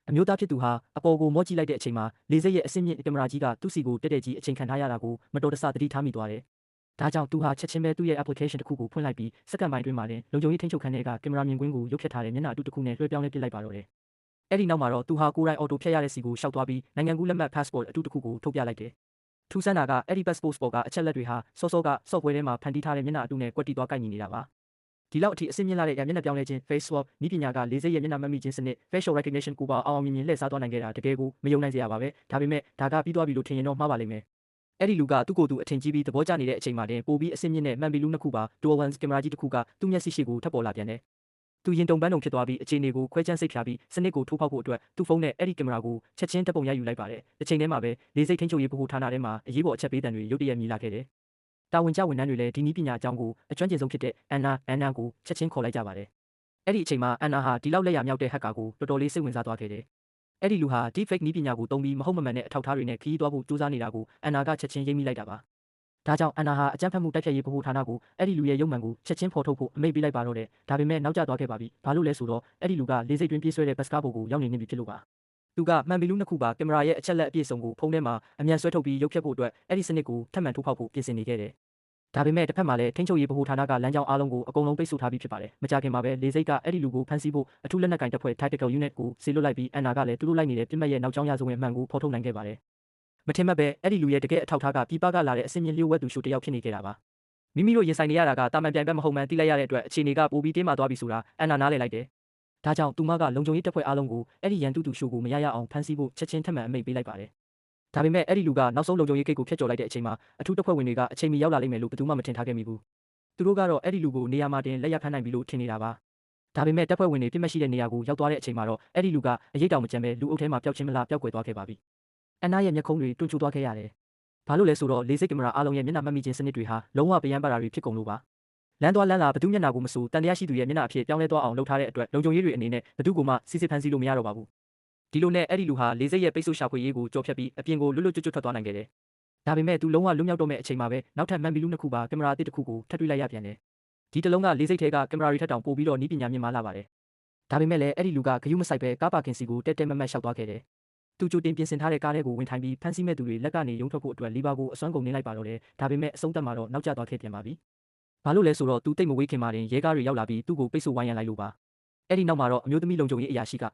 အမျိုးသားဖြစ်သူဟာအပေါ်ကိုမော့ကြည့်လိုက်တဲ့အချိန်မှာလေစိတ်ရဲ့အဆင့်မြင့်ကင်မရာကြီးကသူ့စီကိုတက်တက်ကြီးအချိန်ခံထားရတာကိုမတော်တဆသတိထားမိသွားတယ်။ဒါကြောင့်သူဟာချက်ချင်းပဲသူ့ရဲ့ application တစ်ခုကိုဖွင့်လိုက်ပြီးစက္ကန့်ပိုင်းတွင်းမှာတင်လုံခြုံရေးထိန်းချုပ်ခန်းထဲကကင်မရာမြင်ကွင်းကိုရုပ်ဖြတ်ထားတဲ့မျက်နှာအတုတစ်ခုနဲ့လွှဲပြောင်းလဲပစ်လိုက်ပါတော့တယ်။အဲ့ဒီနောက်မှာတော့သူဟာကိုယ်တိုင်အော်တိုဖြတ်ရတဲ့စီကိုရှောက်သွားပြီးနိုင်ငံကူးလက်မှတ် passport အတုတစ်ခုကိုထုတ်ပြလိုက်တယ်။ထူးဆန်းတာကအဲ့ဒီ passport ပေါ်ကအချက်လက်တွေဟာစောစောက software ထဲမှာဖန်တီးထားတဲ့မျက်နှာအတုနဲ့ကွက်တီသွားကိုက်ညီနေတာပါ။ဒီလောက်အထိအဆင့်မြင့်လာတဲ့မျက်နှာပြောင်းလဲခြင်း face swap နည်းပညာကလေစိတ်ရဲ့မျက်နှာမှတ်မိခြင်းစနစ် facial recognition ကိုပါအောင်မြင်လှည့်စားသွားနိုင်ခဲ့တာတကယ်ကိုမယုံနိုင်စရာပါပဲ။ဒါပေမဲ့ဒါကပြီးသွားပြီလို့ထင်ရင်တော့မှားပါလိမ့်မယ်။အဲ့ဒီလူကသူ့ကိုယ်သူအထင်ကြီးပြီးသဘောကျနေတဲ့အချိန်မှာတင်ပိုပြီးအဆင့်မြင့်တဲ့မှန်ဘီလူးနှစ်ခုပါ dual lens ကင်မရာကြီးတစ်ခုကသူ့မျက်စိရှိကိုထပ်ပေါ်လာပြန်တယ်။သူရင်တုန်ပန်းတုန်ဖြစ်သွားပြီးအခြေအနေကိုခွဲခြမ်းစိတ်ဖြာပြီးစနစ်ကိုထိုးဖောက်ဖို့အတွက်သူ့ဖုန်းနဲ့အဲ့ဒီကင်မရာကိုချက်ချင်းတပ်ပုံရိုက်ယူလိုက်ပါတယ်။တစ်ချိန်တည်းမှာပဲလေစိတ်ထိန်းချုပ်ရေးဗဟိုဌာနထဲမှာအရေးပေါ်အချက်ပေးတံတွေရုတ်တရက်မြည်လာခဲ့တယ်။တာဝန်ကျဝန်ထမ်းတွေလည်းဒီနည်းပညာအကြောင်းကိုအကျွမ်းကျင်ဆုံးဖြစ်တဲ့အန်နာကိုချက်ချင်းခေါ်လိုက်ကြပါတယ်။အဲ့ဒီအချိန်မှာအန်နာဟာဒီလောက်လက်ရမြောက်တဲ့ဟက်ကာကိုတော်တော်လေးစိတ်ဝင်စားသွားခဲ့တယ်။အဲ့ဒီလူဟာ deepfake နည်းပညာကိုသုံးပြီးမဟုတ်မမှန်တဲ့အထောက်အထားတွေနဲ့ခရီးသွားဖို့စူးစမ်းနေတာကိုအန်နာကချက်ချင်းရိပ်မိလိုက်တာပါ။ဒါကြောင့်အန်နာဟာအကြမ်းဖက်မှုတိုက်ဖျက်ရေးဗဟိုဌာနကိုအဲ့ဒီလူရဲ့ရုပ်မှန်ကိုချက်ချင်းဖော်ထုတ်ဖို့အမိန့်ပေးလိုက်ပါတော့တယ်။ဒါပေမဲ့နောက်ကျသွားခဲ့ပါပြီ။ဘာလို့လဲဆိုတော့အဲ့ဒီလူကလေစိတ်တွင်းပြေးဆွဲတဲ့ဘတ်စကားပေါ်ကိုရောက်နေပြီဖြစ်လို့ပါ။သူကမှန်ဘီလူးနှစ်ခုပါကင်မရာရဲ့အချက်လက်အပြည့်အစုံကိုဖုန်းထဲမှာအမြန်ဆွဲထုတ်ပြီးရုပ်ဖြတ်ဖို့အတွက်အဲ့ဒီစနစ်ကိုထပ်မံထိုးဖောက်ဖို့ပြင်ဆင်နေခဲ့တယ်။ဒါပေမဲ့တစ်ဖက်မှာလည်းထိန်းချုပ်ရေးဗဟိုဌာနကလမ်းကြောင်းအားလုံးကိုအကုန်လုံးပိတ်ဆို့ထားပြီးဖြစ်ပါတယ်။မကြခင်မှာပဲလေစိတ်ကအဲ့ဒီလူကိုဖမ်းဆီးဖို့အထူးလက်နက်ကင်တပ်ဖွဲ့ tactical unit ကိုစေလွှတ်လိုက်ပြီးအန်နာကလည်းသူတို့လိုက်နေတဲ့ပြစ်မှတ်ရဲ့နောက်ကြောင်းရဆုံးရဲ့မှန်ကိုဖော်ထုတ်နိုင်ခဲ့ပါတယ်။မထင်မှတ်ပဲအဲ့ဒီလူရဲ့တကယ်အထောက်ထားကပြည်ပကလာတဲ့အစင်မြင့်လျှို့ဝှက်သူရှို့တယောက်ဖြစ်နေခဲ့တာပါ။မိမိတို့ရင်ဆိုင်နေရတာကတာမန်ပြိုင်ဘက်မဟုတ်မှန်းသိလိုက်ရတဲ့အတွက်အခြေအနေကပိုပြီးတင်းမာသွားပြီဆိုတာအန်နာနားလည်လိုက်တယ်။ဒါကြောင့်သူမကလုံခြုံရေးတပ်ဖွဲ့အားလုံးကိုအဲ့ဒီရန်သူရှို့ကိုမရရအောင်ဖမ်းဆီးဖို့ချက်ချင်းထပ်မံအမိန့်ပေးလိုက်ပါတယ်။ဒါပေမဲ့အဲ့ဒီလူကနောက်ဆုံးလုံခြုံရေးဂိတ်ကိုဖျက်ကျော်လိုက်တဲ့အချိန်မှာအထူးတပ်ဖွဲ့ဝင်တွေကအချိန်မီရောက်လာလိမ့်မယ်လို့ဘယ်သူမှမထင်ထားခဲ့မိဘူး။သူတို့ကတော့အဲ့ဒီလူကိုနေရာမှာတင်လက်ရဖမ်းနိုင်ပြီလို့ထင်နေတာပါ။ဒါပေမဲ့တပ်ဖွဲ့ဝင်တွေပြစ်မှတ်ရှိတဲ့နေရာကိုရောက်သွားတဲ့အချိန်မှာတော့အဲ့ဒီလူကအရေးတောင်မကြမ်းပဲလူအုပ်ထဲမှာပျောက်ချင်းမလားပျောက်ကွယ်သွားခဲ့ပါပြီ။အန်နာရဲ့မျက်ခုံးတွေတွန့်ချိုးသွားခဲ့ရတယ်။ဘာလို့လဲဆိုတော့လေစိတ်ကင်မရာအားလုံးရဲ့မျက်နှာမှတ်မိခြင်းစနစ်တွေဟာလုံးဝပယံပါတာတွေဖြစ်ကုန်လို့ပါ။လမ်းသွားလမ်းလာဘသူမျက်နှာကိုမဆိုတန်တရားရှိသူရဲ့မျက်နှာအဖြစ်ပြောင်းလဲသွားအောင်လုပ်ထားတဲ့အတွက်လုံခြုံရေးတွေအနေနဲ့ဘသူကိုမှစစ်စစ်ဖမ်းဆီးလို့မရတော့ပါဘူး။ဒီလိုနဲ့အဲ့ဒီလူဟာလေစိတ်ရဲ့ပိတ်ဆို့ရှာဖွေရေးကိုကြော်ဖြတ်ပြီးအပြင်ကိုလွတ်လွတ်ကျွတ်ကျွတ်ထွက်သွားနိုင်ခဲ့တယ်။ဒါပေမဲ့သူလုံးဝလွတ်မြောက်တော့မဲ့အချိန်မှာပဲနောက်ထပ်မှန်ဘီလူးနှစ်ခုပါကင်မရာအသစ်တစ်ခုကိုထပ်တွေ့လိုက်ရပြန်တယ်။ဒီတလုံးကလေစိတ်ထဲကကင်မရာတွေထက်တောင်ပိုပြီးတော့နည်းပညာမြင့်မားလာပါတယ်။ဒါပေမဲ့လည်းအဲ့ဒီလူကဂယုမဆိုင်ပဲကားပါကင်စီကိုတက်တက်မတ်မတ်ရှောက်သွားခဲ့တယ်။သူကြိုတင်ပြင်ဆင်ထားတဲ့ကားထဲကိုဝင်ထိုင်ပြီးဖမ်းဆီးမဲ့သူတွေလက်ကနေရုံထွက်ဖို့အတွက်လီဗာကိုအစွမ်းကုန်နင်းလိုက်ပါတော့တယ်။ဒါပေမဲ့အဆုံးသတ်မှာတော့နောက်ကျသွားခဲ့ပြန်ပါပြီ။ဘာလို့လဲဆိုတော့သူတိတ်မဝေးခင်မှာတင်ရဲကားတွေရောက်လာပြီးသူ့ကိုပိတ်ဆို့ဝိုင်းရန်လိုက်လို့ပါ။အဲ့ဒီနောက်မှာတော့အမျိုးသမီးလုံခြုံရေးအရာရှိက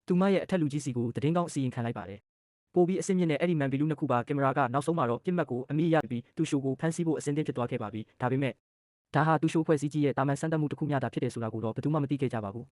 သူမရဲ့အထက်လူကြီးစီကိုသတင်းကောင်းအစီရင်ခံလိုက်ပါတယ်။ပိုပြီးအဆင့်မြင့်တဲ့အဲ့ဒီမှန်ဘီလူးနှစ်ခုပါကင်မရာကနောက်ဆုံးမှာတော့ပြစ်မှတ်ကိုအမိရပြီးသူရှိုကိုဖမ်းဆီးဖို့အဆင်သင့်ဖြစ်သွားခဲ့ပါပြီ။ဒါပေမဲ့ဒါဟာသူရှိုဖွဲ့စည်းကြီးရဲ့တာမန်စမ်းသပ်မှုတစ်ခုမျှသာဖြစ်တယ်ဆိုတာကိုတော့ဘယ်သူမှမသိခဲ့ကြပါဘူး။